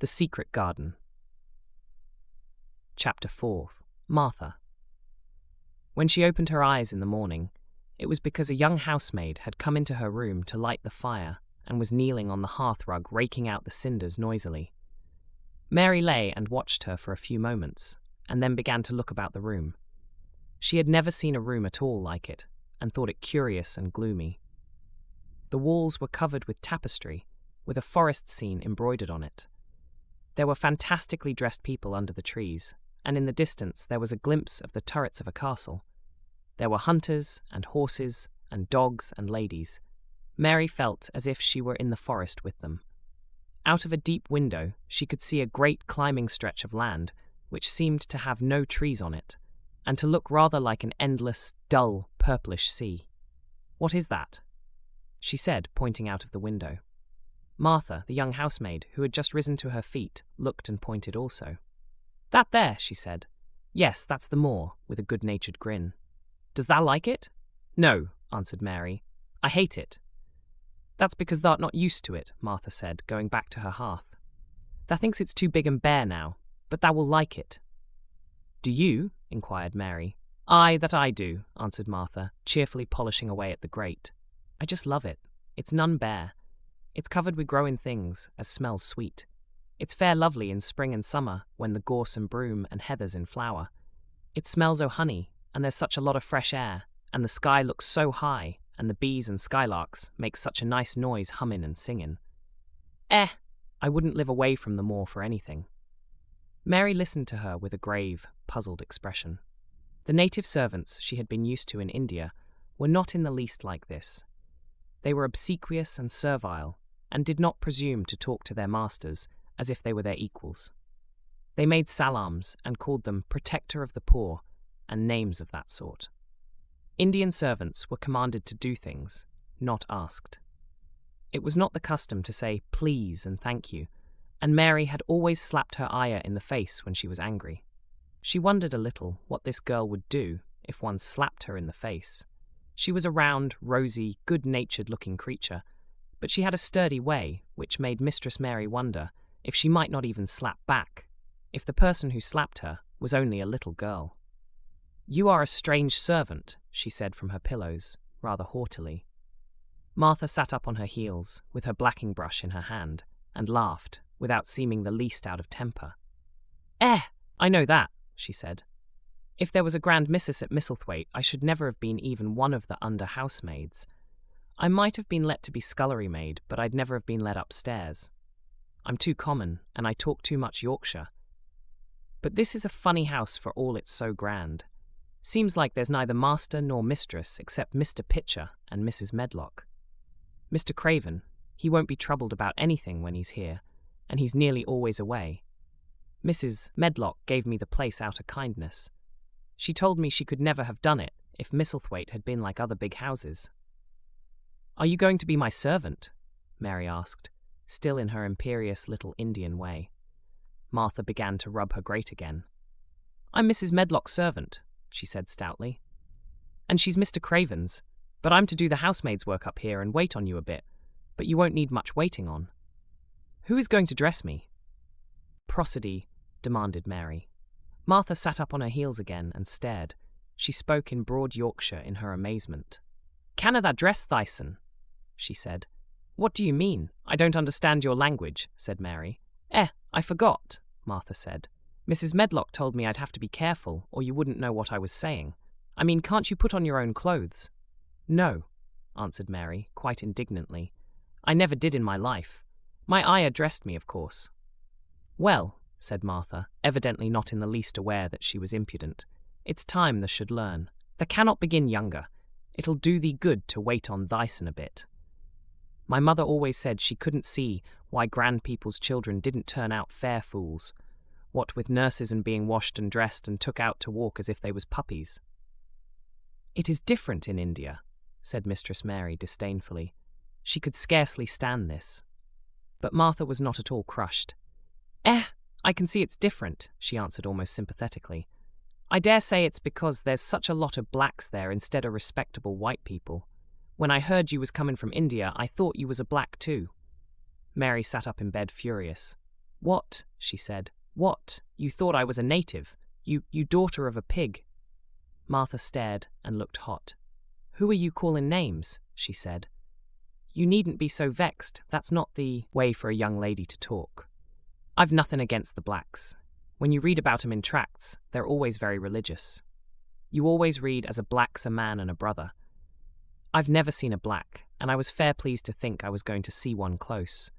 The Secret Garden. Chapter 4. Martha. When she opened her eyes in the morning, it was because a young housemaid had come into her room to light the fire and was kneeling on the hearthrug raking out the cinders noisily. Mary lay and watched her for a few moments, and then began to look about the room. She had never seen a room at all like it, and thought it curious and gloomy. The walls were covered with tapestry, with a forest scene embroidered on it. There were fantastically dressed people under the trees, and in the distance there was a glimpse of the turrets of a castle. There were hunters and horses and dogs and ladies. Mary felt as if she were in the forest with them. Out of a deep window she could see a great climbing stretch of land, which seemed to have no trees on it, and to look rather like an endless, dull, purplish sea. "What is that?" she said, pointing out of the window. Martha, the young housemaid, who had just risen to her feet, looked and pointed also. "That there," she said. "Yes, that's the moor," with a good-natured grin. "Does thou like it?" "No," answered Mary. "I hate it." "That's because thou'rt not used to it," Martha said, going back to her hearth. "Thou thinks it's too big and bare now, but thou will like it." "Do you?" inquired Mary. "Aye, that I do," answered Martha, cheerfully polishing away at the grate. "I just love it. It's none bare. It's covered with growing things, as smells sweet. It's fair lovely in spring and summer, when the gorse and broom and heather's in flower. It smells o' honey, and there's such a lot of fresh air, and the sky looks so high, and the bees and skylarks make such a nice noise hummin' and singin'. I wouldn't live away from the moor for anything." Mary listened to her with a grave, puzzled expression. The native servants she had been used to in India were not in the least like this. They were obsequious and servile, and did not presume to talk to their masters as if they were their equals. They made salams and called them protector of the poor, and names of that sort. Indian servants were commanded to do things, not asked. It was not the custom to say please and thank you, and Mary had always slapped her ayah in the face when she was angry. She wondered a little what this girl would do if one slapped her in the face. She was a round, rosy, good-natured-looking creature, but she had a sturdy way which made Mistress Mary wonder if she might not even slap back, if the person who slapped her was only a little girl. "You are a strange servant," she said from her pillows, rather haughtily. Martha sat up on her heels, with her blacking brush in her hand, and laughed, without seeming the least out of temper. I know that," she said. "If there was a grand missus at Misselthwaite, I should never have been even one of the under-housemaids. I might have been let to be scullery maid, but I'd never have been let upstairs. I'm too common, and I talk too much Yorkshire. But this is a funny house for all it's so grand. Seems like there's neither master nor mistress except Mr. Pitcher and Mrs. Medlock. Mr. Craven, he won't be troubled about anything when he's here, and he's nearly always away. Mrs. Medlock gave me the place out of kindness. She told me she could never have done it if Misselthwaite had been like other big houses." "Are you going to be my servant?" Mary asked, still in her imperious little Indian way. Martha began to rub her grate again. "I'm Mrs. Medlock's servant," she said stoutly. "And she's Mr. Craven's, but I'm to do the housemaid's work up here and wait on you a bit, but you won't need much waiting on. Who is going to dress me?" "Prosody," demanded Mary. Martha sat up on her heels again and stared. She spoke in broad Yorkshire in her amazement. "Canna tha dress thysen?" she said. "What do you mean? I don't understand your language," said Mary. I forgot," Martha said. "Mrs. Medlock told me I'd have to be careful, or you wouldn't know what I was saying. I mean, can't you put on your own clothes?" "No," answered Mary, quite indignantly. "I never did in my life. My ayah dressed me, of course." "Well," said Martha, evidently not in the least aware that she was impudent, "it's time thou should learn. Thou cannot begin younger. It'll do thee good to wait on thysen a bit. My mother always said she couldn't see why grand people's children didn't turn out fair fools, what with nurses and being washed and dressed and took out to walk as if they was puppies." "It is different in India," said Mistress Mary disdainfully. She could scarcely stand this. But Martha was not at all crushed. I can see it's different," she answered almost sympathetically. "I dare say it's because there's such a lot of blacks there instead of respectable white people. When I heard you was coming from India, I thought you was a black too." Mary sat up in bed furious. "What?" she said. "What? You thought I was a native? You daughter of a pig." Martha stared and looked hot. "Who are you calling names?" she said. "You needn't be so vexed. That's not the way for a young lady to talk. I've nothing against the blacks. When you read about 'em in tracts, they're always very religious. You always read as a black's a man and a brother. I've never seen a black, and I was fair pleased to think I was going to see one close.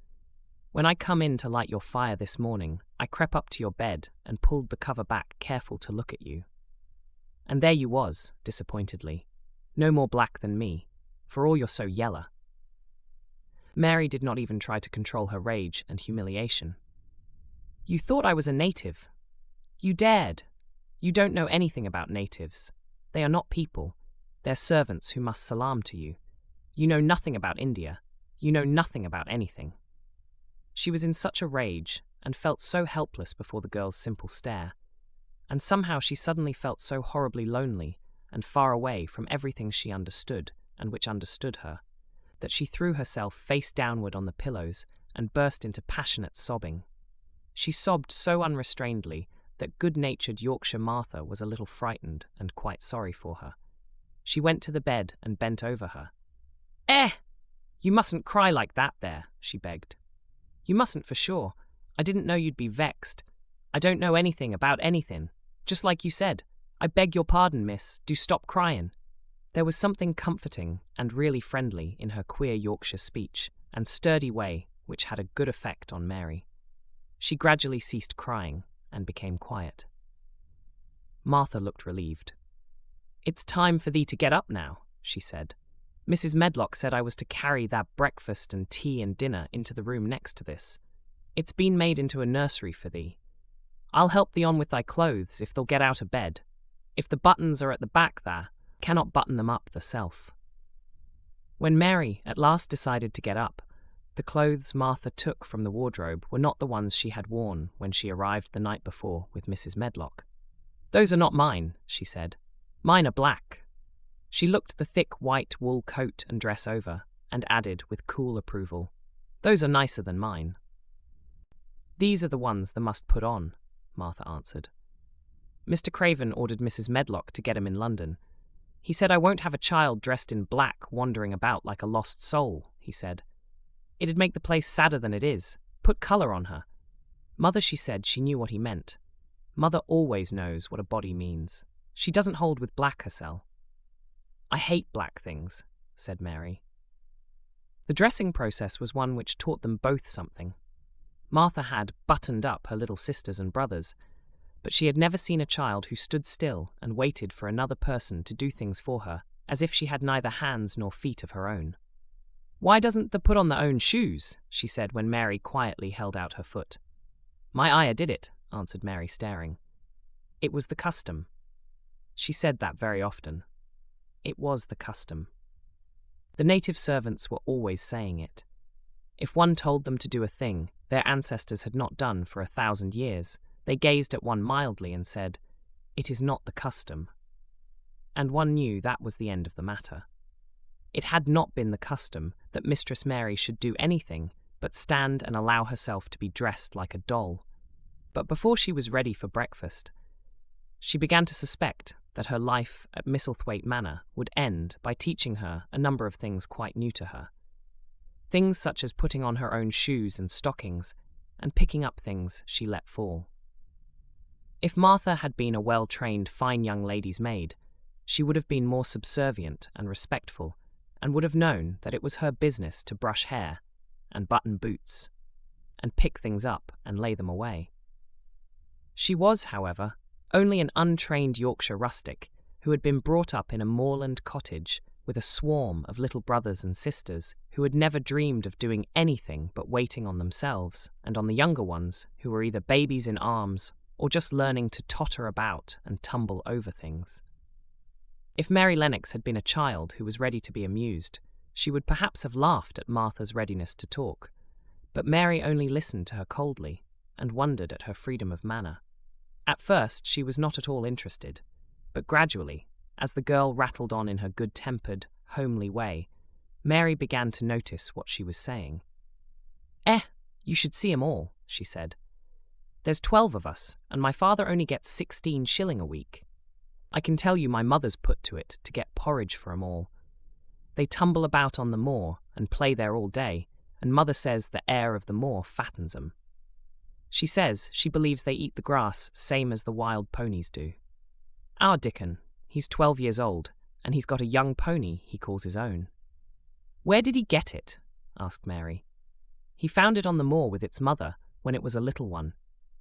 When I come in to light your fire this morning, I crept up to your bed and pulled the cover back careful to look at you. And there you was, disappointedly. No more black than me, for all you're so yeller." Mary did not even try to control her rage and humiliation. "You thought I was a native. You dared. You don't know anything about natives. They are not people. They're servants who must salaam to you. You know nothing about India. You know nothing about anything." She was in such a rage and felt so helpless before the girl's simple stare. And somehow she suddenly felt so horribly lonely and far away from everything she understood and which understood her, that she threw herself face downward on the pillows and burst into passionate sobbing. She sobbed so unrestrainedly that good-natured Yorkshire Martha was a little frightened and quite sorry for her. She went to the bed and bent over her. You mustn't cry like that there," she begged. "You mustn't for sure. I didn't know you'd be vexed. I don't know anything about anything. Just like you said. I beg your pardon, miss. Do stop crying." There was something comforting and really friendly in her queer Yorkshire speech and sturdy way which had a good effect on Mary. She gradually ceased crying and became quiet. Martha looked relieved. "It's time for thee to get up now," she said. "Mrs. Medlock said I was to carry that breakfast and tea and dinner into the room next to this. It's been made into a nursery for thee. I'll help thee on with thy clothes if they'll get out of bed. If the buttons are at the back there, cannot button them up thyself." When Mary at last decided to get up, the clothes Martha took from the wardrobe were not the ones she had worn when she arrived the night before with Mrs. Medlock. "Those are not mine," she said. "Mine are black." She looked the thick white wool coat and dress over, and added with cool approval, "Those are nicer than mine." "These are the ones thou must put on," Martha answered. "Mr. Craven ordered Mrs. Medlock to get 'em in London. He said I won't have a child dressed in black wandering about like a lost soul, he said. It'd make the place sadder than it is. Put colour on her. Mother, she said she knew what he meant. Mother always knows what a body means. She doesn't hold with black herself. "I hate black things," said Mary. The dressing process was one which taught them both something. Martha had buttoned up her little sisters and brothers, but she had never seen a child who stood still and waited for another person to do things for her, as if she had neither hands nor feet of her own. "Why doesn't thee put on their own shoes?" she said when Mary quietly held out her foot. "My ayah did it," answered Mary, staring. "It was the custom." She said that very often. It was the custom. The native servants were always saying it. If one told them to do a thing their ancestors had not done for 1,000 years, they gazed at one mildly and said, "It is not the custom." And one knew that was the end of the matter. It had not been the custom that Mistress Mary should do anything but stand and allow herself to be dressed like a doll. But before she was ready for breakfast, she began to suspect that her life at Misselthwaite Manor would end by teaching her a number of things quite new to her. Things such as putting on her own shoes and stockings and picking up things she let fall. If Martha had been a well-trained fine young lady's maid, she would have been more subservient and respectful, and would have known that it was her business to brush hair and button boots and pick things up and lay them away. She was, however, only an untrained Yorkshire rustic who had been brought up in a moorland cottage with a swarm of little brothers and sisters who had never dreamed of doing anything but waiting on themselves and on the younger ones who were either babies in arms or just learning to totter about and tumble over things. If Mary Lennox had been a child who was ready to be amused, she would perhaps have laughed at Martha's readiness to talk, but Mary only listened to her coldly and wondered at her freedom of manner. At first she was not at all interested, but gradually, as the girl rattled on in her good-tempered, homely way, Mary began to notice what she was saying. You should see 'em all," she said. There's 12 of us, and my father only gets 16 shilling a week. I can tell you my mother's put to it to get porridge for 'em all. They tumble about on the moor and play there all day, and mother says the air of the moor fattens 'em. She says she believes they eat the grass same as the wild ponies do. Our Dickon, he's 12 years old, and he's got a young pony he calls his own." "Where did he get it?" asked Mary. "He found it on the moor with its mother when it was a little one,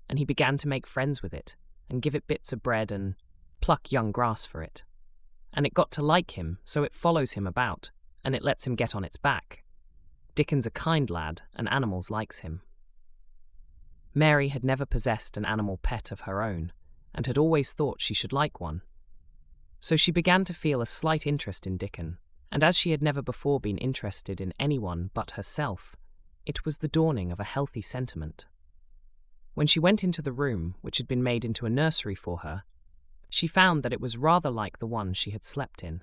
and he began to make friends with it, and give it bits of bread and pluck young grass for it. And it got to like him, so it follows him about, and it lets him get on its back. Dickon's a kind lad, and animals likes him." Mary had never possessed an animal pet of her own, and had always thought she should like one. So she began to feel a slight interest in Dickon, and as she had never before been interested in anyone but herself, it was the dawning of a healthy sentiment. When she went into the room, which had been made into a nursery for her, she found that it was rather like the one she had slept in.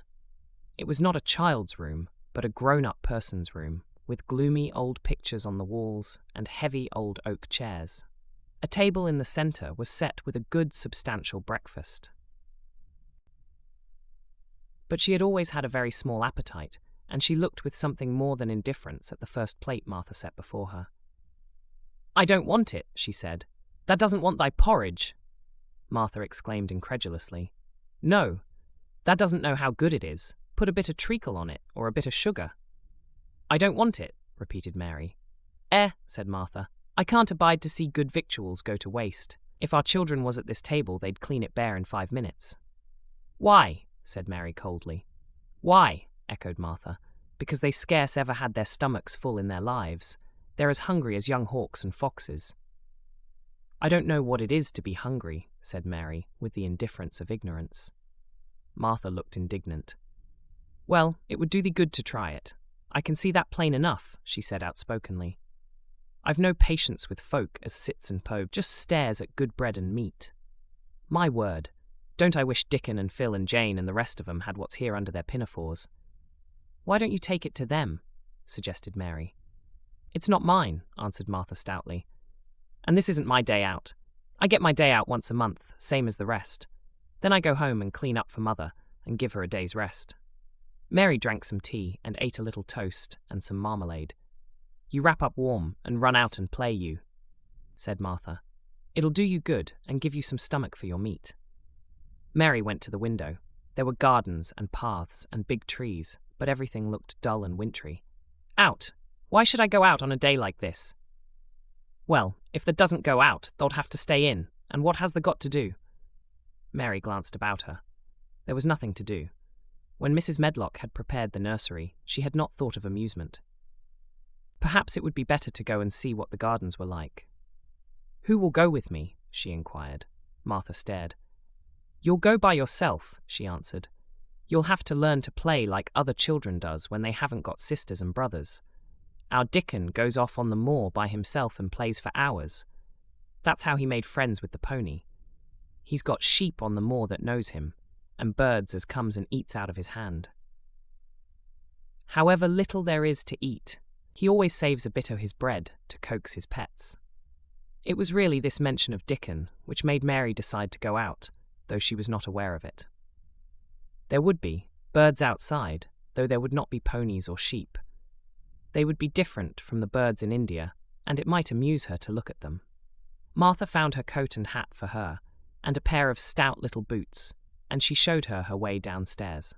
It was not a child's room, but a grown-up person's room, with gloomy old pictures on the walls and heavy old oak chairs. A table in the centre was set with a good substantial breakfast. But she had always had a very small appetite, and she looked with something more than indifference at the first plate Martha set before her. "I don't want it," she said. "That doesn't want thy porridge." Martha exclaimed incredulously. "No, that doesn't know how good it is. Put a bit of treacle on it, or a bit of sugar." "I don't want it," repeated Mary. Said Martha. "I can't abide to see good victuals go to waste. If our children was at this table, they'd clean it bare in 5 minutes. "Why?" said Mary coldly. "Why?" echoed Martha. "Because they scarce ever had their stomachs full in their lives. They're as hungry as young hawks and foxes." "I don't know what it is to be hungry," said Mary, with the indifference of ignorance. Martha looked indignant. "Well, it would do thee good to try it. I can see that plain enough," she said outspokenly. "I've no patience with folk as sits and just stares at good bread and meat. My word, don't I wish Dickon and Phil and Jane and the rest of 'em had what's here under their pinafores." "Why don't you take it to them?" suggested Mary. "It's not mine," answered Martha stoutly. "And this isn't my day out. I get my day out once a month, same as the rest. Then I go home and clean up for mother and give her a day's rest." Mary drank some tea and ate a little toast and some marmalade. "You wrap up warm and run out and play, you," said Martha. "It'll do you good and give you some stomach for your meat." Mary went to the window. There were gardens and paths and big trees, but everything looked dull and wintry. "Out! Why should I go out on a day like this?" "Well, if thou doesn't go out, thou'd have to stay in, and what has thou got to do?" Mary glanced about her. There was nothing to do. When Mrs. Medlock had prepared the nursery, she had not thought of amusement. Perhaps it would be better to go and see what the gardens were like. "Who will go with me?" she inquired. Martha stared. "You'll go by yourself," she answered. "You'll have to learn to play like other children does when they haven't got sisters and brothers. Our Dickon goes off on the moor by himself and plays for hours. That's how he made friends with the pony. He's got sheep on the moor that knows him, and birds as comes and eats out of his hand. However little there is to eat, he always saves a bit of his bread to coax his pets." It was really this mention of Dickon which made Mary decide to go out, though she was not aware of it. There would be birds outside, though there would not be ponies or sheep. They would be different from the birds in India, and it might amuse her to look at them. Martha found her coat and hat for her, and a pair of stout little boots, and she showed her her way downstairs.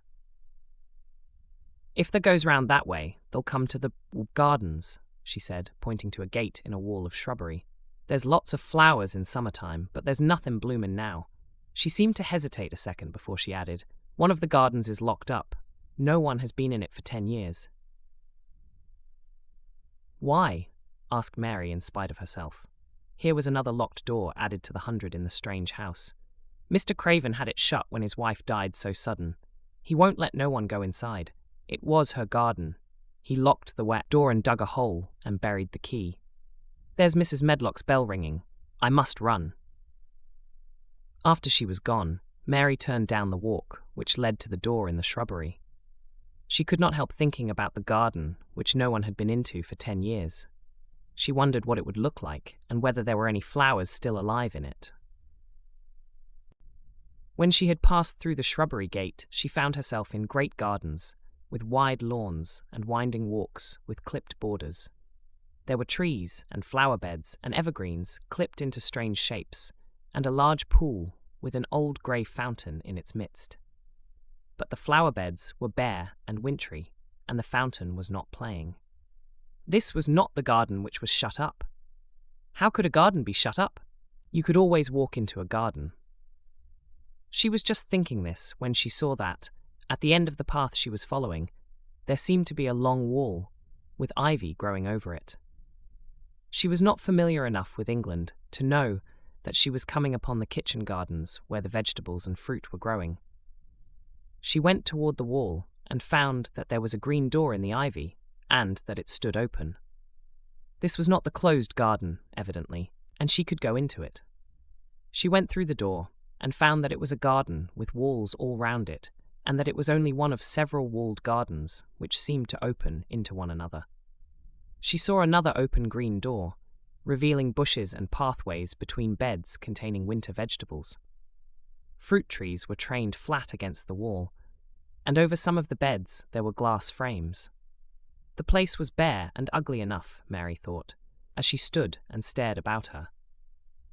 "If thou goes round that way, they'll come to the gardens," she said, pointing to a gate in a wall of shrubbery. "There's lots of flowers in summertime, but there's nothing bloomin' now." She seemed to hesitate a second before she added, "One of the gardens is locked up. No one has been in it for 10 years. "Why?" asked Mary in spite of herself. Here was another locked door added to the 100 in the strange house. Mr. Craven had it shut when his wife died so sudden. He won't let no one go inside. It was her garden. He locked the wet door and dug a hole and buried the key. There's Mrs. Medlock's bell ringing. I must run." After she was gone, Mary turned down the walk, which led to the door in the shrubbery. She could not help thinking about the garden, which no one had been into for 10 years. She wondered what it would look like and whether there were any flowers still alive in it. When she had passed through the shrubbery gate, she found herself in great gardens, with wide lawns and winding walks with clipped borders. There were trees and flower beds and evergreens clipped into strange shapes, and a large pool with an old grey fountain in its midst. But the flower beds were bare and wintry, and the fountain was not playing. This was not the garden which was shut up. How could a garden be shut up? You could always walk into a garden. She was just thinking this when she saw that, at the end of the path she was following, there seemed to be a long wall, with ivy growing over it. She was not familiar enough with England to know that she was coming upon the kitchen gardens where the vegetables and fruit were growing. She went toward the wall and found that there was a green door in the ivy, and that it stood open. This was not the closed garden, evidently, and she could go into it. She went through the door and found that it was a garden with walls all round it, and that it was only one of several walled gardens which seemed to open into one another. She saw another open green door, revealing bushes and pathways between beds containing winter vegetables. Fruit trees were trained flat against the wall, and over some of the beds there were glass frames. The place was bare and ugly enough, Mary thought, as she stood and stared about her.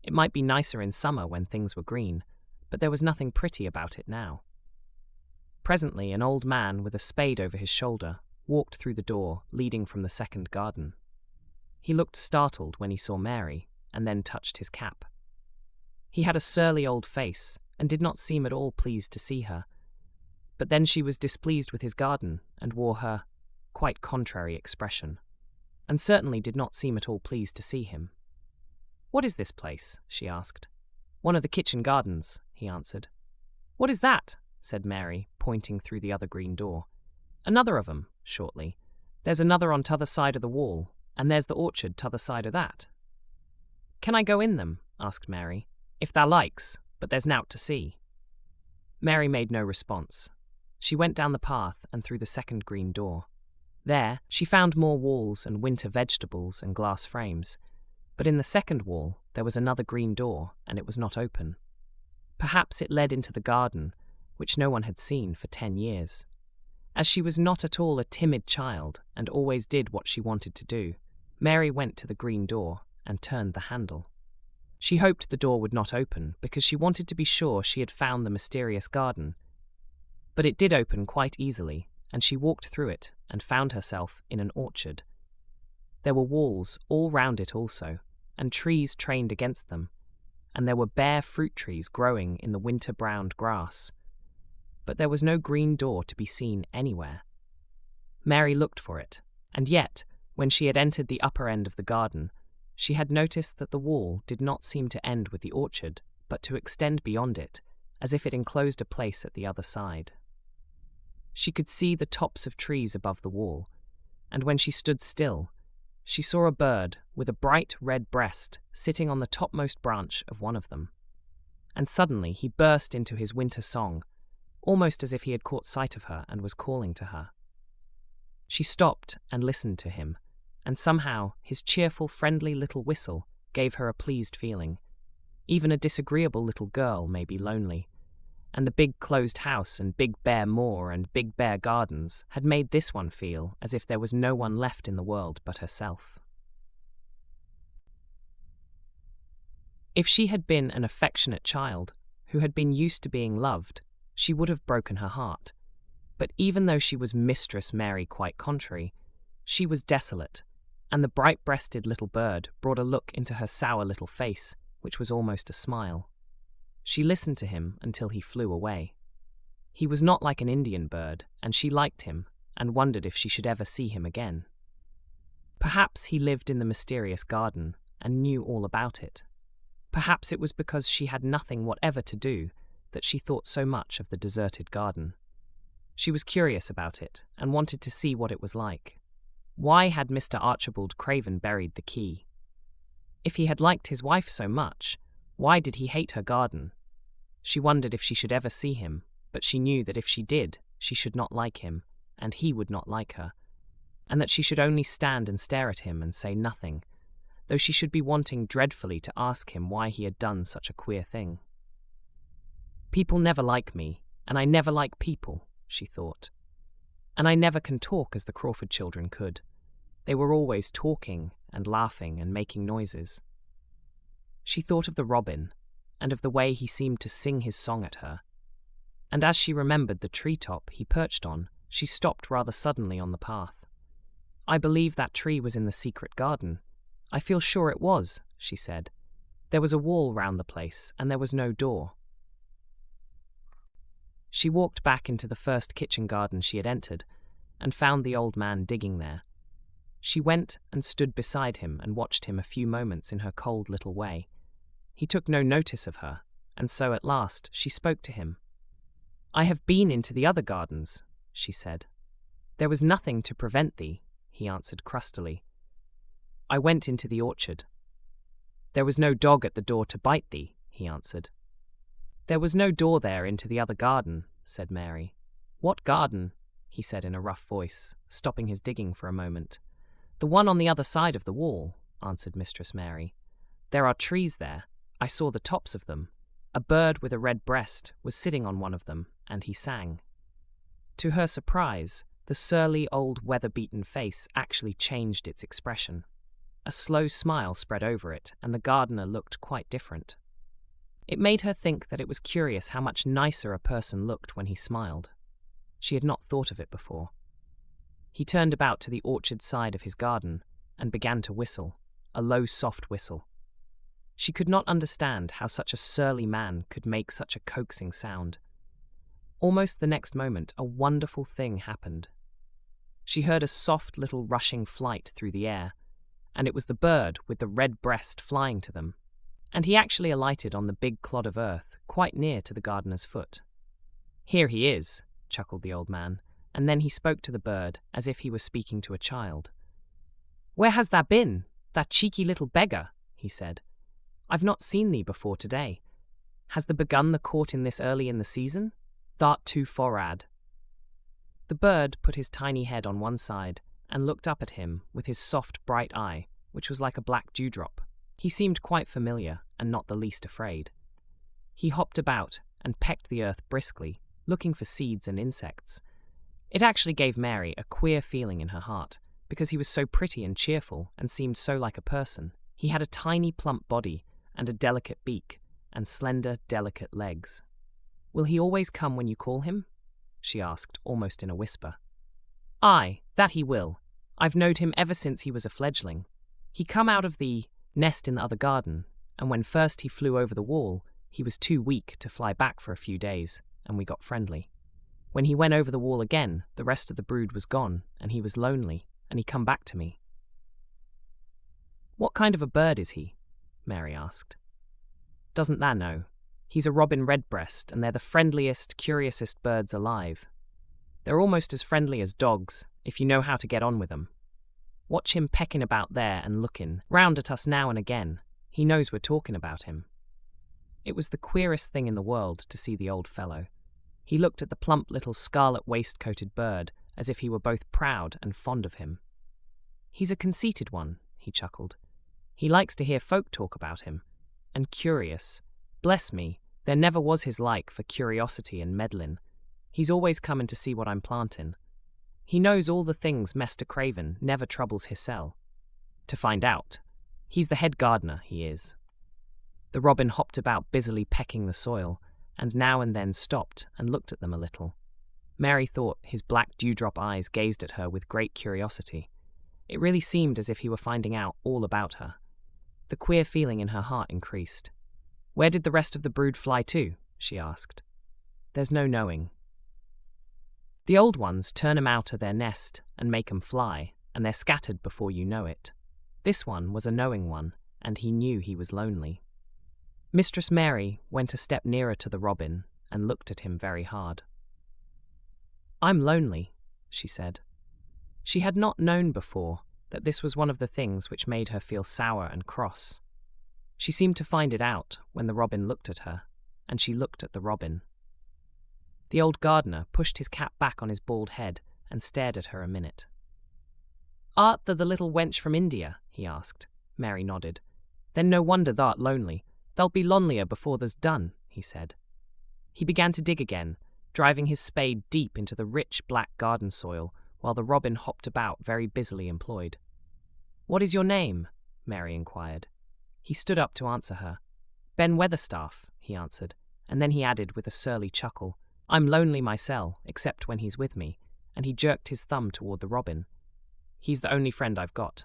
It might be nicer in summer when things were green, but there was nothing pretty about it now. Presently, an old man with a spade over his shoulder walked through the door leading from the second garden. He looked startled when he saw Mary, and then touched his cap. He had a surly old face, and did not seem at all pleased to see her. But then she was displeased with his garden, and wore her quite contrary expression, and certainly did not seem at all pleased to see him. "What is this place?" she asked. "One of the kitchen gardens," he answered. "What is that?" said Mary, pointing through the other green door. "Another of 'em," shortly. "There's another on t'other side of the wall, and there's the orchard t'other side of that." "Can I go in them?" asked Mary. "If thou likes, but there's nowt to see." Mary made no response. She went down the path and through the second green door. There she found more walls and winter vegetables and glass frames, but in the second wall there was another green door, and it was not open. Perhaps it led into the garden, which no one had seen for 10 years. As she was not at all a timid child and always did what she wanted to do, Mary went to the green door and turned the handle. She hoped the door would not open because she wanted to be sure she had found the mysterious garden. But it did open quite easily, and she walked through it and found herself in an orchard. There were walls all round it also, and trees trained against them, and there were bare fruit trees growing in the winter-browned grass. But there was no green door to be seen anywhere. Mary looked for it, and yet, when she had entered the upper end of the garden, she had noticed that the wall did not seem to end with the orchard, but to extend beyond it, as if it enclosed a place at the other side. She could see the tops of trees above the wall, and when she stood still, she saw a bird with a bright red breast sitting on the topmost branch of one of them. And suddenly he burst into his winter song, almost as if he had caught sight of her and was calling to her. She stopped and listened to him, and somehow his cheerful, friendly little whistle gave her a pleased feeling. Even a disagreeable little girl may be lonely, and the big closed house and big bare moor and big bare gardens had made this one feel as if there was no one left in the world but herself. If she had been an affectionate child who had been used to being loved, she would have broken her heart. But even though she was Mistress Mary quite contrary, she was desolate, and the bright-breasted little bird brought a look into her sour little face, which was almost a smile. She listened to him until he flew away. He was not like an Indian bird, and she liked him, and wondered if she should ever see him again. Perhaps he lived in the mysterious garden, and knew all about it. Perhaps it was because she had nothing whatever to do that she thought so much of the deserted garden. She was curious about it, and wanted to see what it was like. Why had Mr. Archibald Craven buried the key? If he had liked his wife so much, why did he hate her garden? She wondered if she should ever see him, but she knew that if she did, she should not like him, and he would not like her, and that she should only stand and stare at him and say nothing, though she should be wanting dreadfully to ask him why he had done such a queer thing. People never like me, and I never like people, she thought. And I never can talk as the Crawford children could. They were always talking and laughing and making noises. She thought of the robin, and of the way he seemed to sing his song at her. And as she remembered the treetop he perched on, she stopped rather suddenly on the path. I believe that tree was in the secret garden. I feel sure it was, she said. There was a wall round the place, and there was no door. She walked back into the first kitchen garden she had entered, and found the old man digging there. She went and stood beside him and watched him a few moments in her cold little way. He took no notice of her, and so at last she spoke to him. I have been into the other gardens, she said. There was nothing to prevent thee, he answered crustily. I went into the orchard. There was no dog at the door to bite thee, he answered. There was no door there into the other garden, said Mary. What garden? He said in a rough voice, stopping his digging for a moment. The one on the other side of the wall, answered Mistress Mary. There are trees there. I saw the tops of them. A bird with a red breast was sitting on one of them, and he sang. To her surprise, the surly old weather-beaten face actually changed its expression. A slow smile spread over it, and the gardener looked quite different. It made her think that it was curious how much nicer a person looked when he smiled. She had not thought of it before. He turned about to the orchard side of his garden and began to whistle, a low, soft whistle. She could not understand how such a surly man could make such a coaxing sound. Almost the next moment, a wonderful thing happened. She heard a soft little rushing flight through the air, and it was the bird with the red breast flying to them. And he actually alighted on the big clod of earth, quite near to the gardener's foot. Here he is, chuckled the old man, and then he spoke to the bird as if he were speaking to a child. Where has thou been, that cheeky little beggar? He said. I've not seen thee before today. Has thou begun the court in this early in the season? Thou'rt too forrad. The bird put his tiny head on one side and looked up at him with his soft, bright eye, which was like a black dewdrop. He seemed quite familiar and not the least afraid. He hopped about and pecked the earth briskly, looking for seeds and insects. It actually gave Mary a queer feeling in her heart, because he was so pretty and cheerful and seemed so like a person. He had a tiny, plump body and a delicate beak and slender, delicate legs. Will he always come when you call him? She asked, almost in a whisper. Aye, that he will. I've knowed him ever since he was a fledgling. He come out of the nest in the other garden, and when first he flew over the wall, he was too weak to fly back for a few days, and we got friendly. When he went over the wall again, the rest of the brood was gone, and he was lonely, and he come back to me. What kind of a bird is he? Mary asked. Doesn't thou know? He's a robin redbreast, and they're the friendliest, curiousest birds alive. They're almost as friendly as dogs, if you know how to get on with them. Watch him pecking about there and looking round at us now and again. He knows we're talking about him. It was the queerest thing in the world to see the old fellow. He looked at the plump little scarlet waistcoated bird as if he were both proud and fond of him. He's a conceited one, he chuckled. He likes to hear folk talk about him. And curious. Bless me, there never was his like for curiosity and meddlin'. He's always comin' to see what I'm plantin'. He knows all the things Mester Craven never troubles hissel to find out. He's the head gardener, he is. The robin hopped about busily pecking the soil, and now and then stopped and looked at them a little. Mary thought his black dewdrop eyes gazed at her with great curiosity. It really seemed as if he were finding out all about her. The queer feeling in her heart increased. Where did the rest of the brood fly to? She asked. There's no knowing. The old ones turn 'em out of their nest and make 'em fly, and they're scattered before you know it. This one was a knowing one, and he knew he was lonely. Mistress Mary went a step nearer to the robin and looked at him very hard. I'm lonely, she said. She had not known before that this was one of the things which made her feel sour and cross. She seemed to find it out when the robin looked at her, and she looked at the robin. The old gardener pushed his cap back on his bald head and stared at her a minute. Art thou the little wench from India? He asked. Mary nodded. Then no wonder thou'rt lonely. Thou'll be lonelier before there's done, he said. He began to dig again, driving his spade deep into the rich black garden soil, while the robin hopped about very busily employed. "What is your name?" Mary inquired. He stood up to answer her. "Ben Weatherstaff," he answered, and then he added with a surly chuckle, "I'm lonely myself, except when he's with me," and he jerked his thumb toward the robin. "He's the only friend I've got."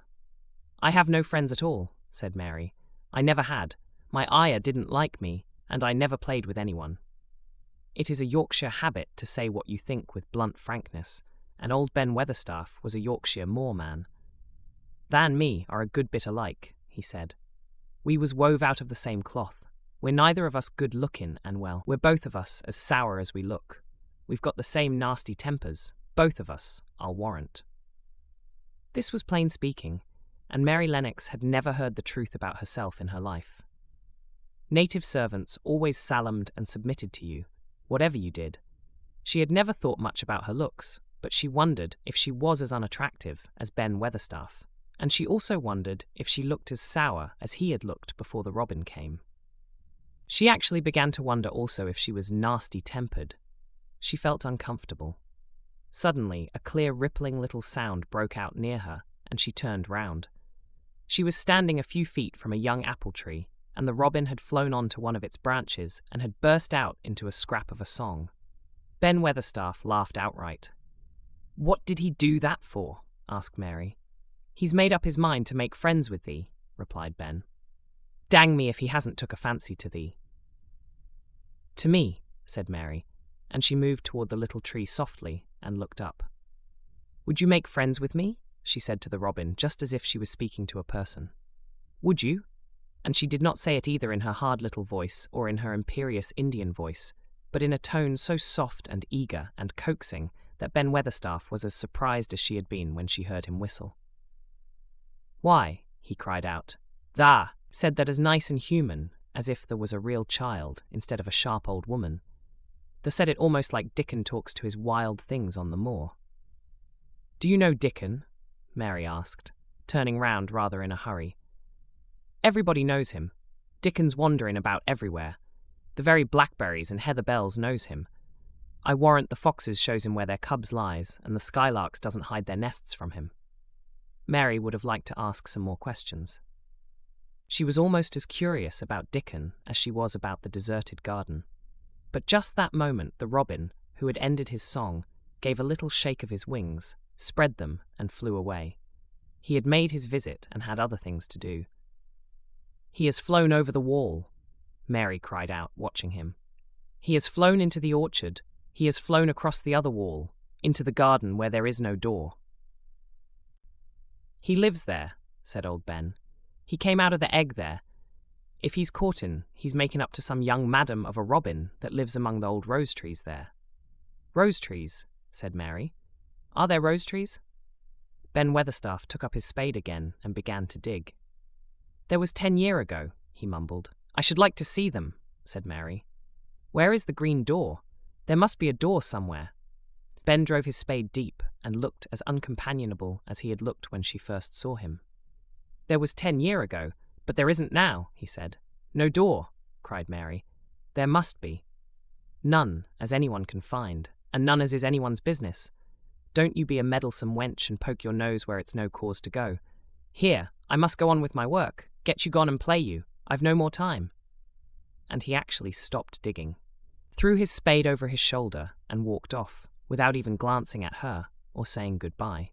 "I have no friends at all," said Mary. "I never had. My ayah didn't like me, and I never played with anyone." It is a Yorkshire habit to say what you think with blunt frankness, and old Ben Weatherstaff was a Yorkshire moorman. "Tha and me are a good bit alike," he said. "We was wove out of the same cloth. We're neither of us good-looking, and well, we're both of us as sour as we look. We've got the same nasty tempers, both of us, I'll warrant." This was plain speaking, and Mary Lennox had never heard the truth about herself in her life. Native servants always salamed and submitted to you, whatever you did. She had never thought much about her looks, but she wondered if she was as unattractive as Ben Weatherstaff, and she also wondered if she looked as sour as he had looked before the robin came. She actually began to wonder also if she was nasty-tempered. She felt uncomfortable. Suddenly, a clear rippling little sound broke out near her, and she turned round. She was standing a few feet from a young apple tree, and the robin had flown onto one of its branches and had burst out into a scrap of a song. Ben Weatherstaff laughed outright. "What did he do that for?" asked Mary. "He's made up his mind to make friends with thee," replied Ben. "Dang me if he hasn't took a fancy to thee." "To me," said Mary, and she moved toward the little tree softly and looked up. "Would you make friends with me?" she said to the robin, just as if she was speaking to a person. "Would you?" And she did not say it either in her hard little voice or in her imperious Indian voice, but in a tone so soft and eager and coaxing that Ben Weatherstaff was as surprised as she had been when she heard him whistle. "Why," he cried out, "thou said that as nice and human as if there was a real child instead of a sharp old woman. Thou said it almost like Dickon talks to his wild things on the moor." "Do you know Dickon?" Mary asked, turning round rather in a hurry. "Everybody knows him. Dickon's wandering about everywhere. The very blackberries and heather bells knows him. I warrant the foxes shows him where their cubs lies, and the skylarks doesn't hide their nests from him." Mary would have liked to ask some more questions. She was almost as curious about Dickon as she was about the deserted garden. But just that moment the robin, who had ended his song, gave a little shake of his wings, spread them, and flew away. He had made his visit and had other things to do. "He has flown over the wall," Mary cried out, watching him. "He has flown into the orchard. He has flown across the other wall, into the garden where there is no door." "He lives there," said old Ben. "He came out of the egg there. If he's courtin', he's making up to some young madam of a robin that lives among the old rose trees there." "Rose trees," said Mary. "Are there rose trees?" Ben Weatherstaff took up his spade again and began to dig. "There was 10 year ago," he mumbled. "I should like to see them," said Mary. "Where is the green door? There must be a door somewhere." Ben drove his spade deep and looked as uncompanionable as he had looked when she first saw him. "There was 10 year ago, but there isn't now," he said. "No door," cried Mary. "There must be." "None, as anyone can find, and none as is anyone's business. Don't you be a meddlesome wench and poke your nose where it's no cause to go. Here, I must go on with my work. Get you gone and play you. I've no more time." And he actually stopped digging, threw his spade over his shoulder, and walked off, without even glancing at her or saying goodbye.